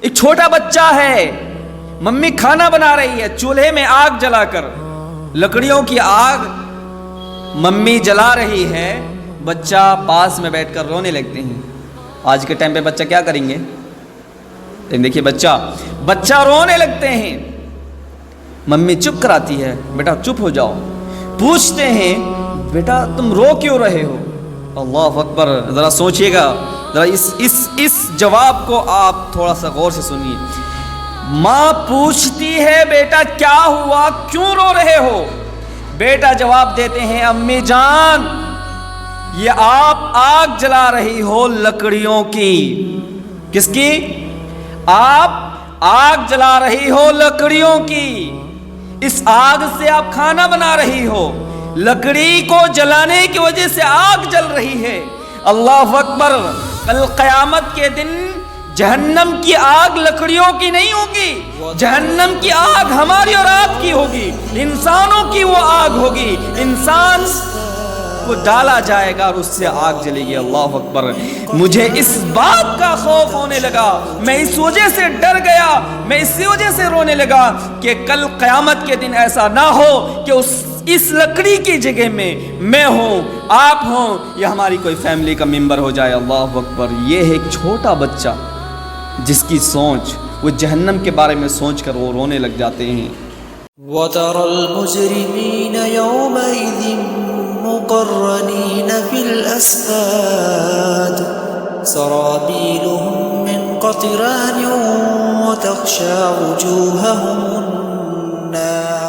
ایک چھوٹا بچہ ہے، ممی کھانا بنا رہی ہے، چولہے میں آگ جلا کر، لکڑیوں کی آگ ممی جلا رہی ہے، بچہ پاس میں بیٹھ کر رونے لگتے ہیں۔ آج کے ٹائم پہ بچہ کیا کریں گے؟ دیکھیے بچہ رونے لگتے ہیں، ممی چپ کراتی ہے، بیٹا چپ ہو جاؤ۔ پوچھتے ہیں بیٹا تم رو کیوں رہے ہو؟ اللہ اکبر، ذرا سوچئے گا، ذرا اس جواب کو آپ تھوڑا سا غور سے سنیے۔ ماں پوچھتی ہے بیٹا کیا ہوا، کیوں رو رہے ہو؟ بیٹا جواب دیتے ہیں امی جان یہ آپ آگ جلا رہی ہو لکڑیوں کی۔ کس کی؟ آپ آگ جلا رہی ہو لکڑیوں کی، اس آگ سے آپ کھانا بنا رہی ہو، لکڑی کو جلانے کی وجہ سے آگ جل رہی ہے۔ اللہ اکبر، کل قیامت کے دن جہنم کی آگ لکڑیوں کی نہیں ہوگی، جہنم کی آگ ہماری اور آپ کی ہوگی، انسانوں کی وہ آگ ہوگی، انسان کو ڈالا جائے گا اور اس سے آگ جلے گی۔ اللہ اکبر، مجھے اس بات کا خوف ہونے لگا، میں اس وجہ سے ڈر گیا، میں اسی وجہ سے رونے لگا کہ کل قیامت کے دن ایسا نہ ہو کہ اس لکڑی کی جگہ میں ہوں، آپ ہوں، یا ہماری کوئی فیملی کا ممبر ہو جائے۔ اللہ اکبر، یہ ہے ایک چھوٹا بچہ جس کی سوچ، وہ جہنم کے بارے میں سوچ کر وہ رونے لگ جاتے ہیں۔ وَتَرَى الْمُجْرِمِينَ يَوْمَئِذٍ مُقَرَّنِينَ فِي الْأَصْفَادِ سَرَابِيلُهُم مِّن قَطِرَانٍ وَتَغْشَىٰ وُجُوهَهُمُ النَّارُ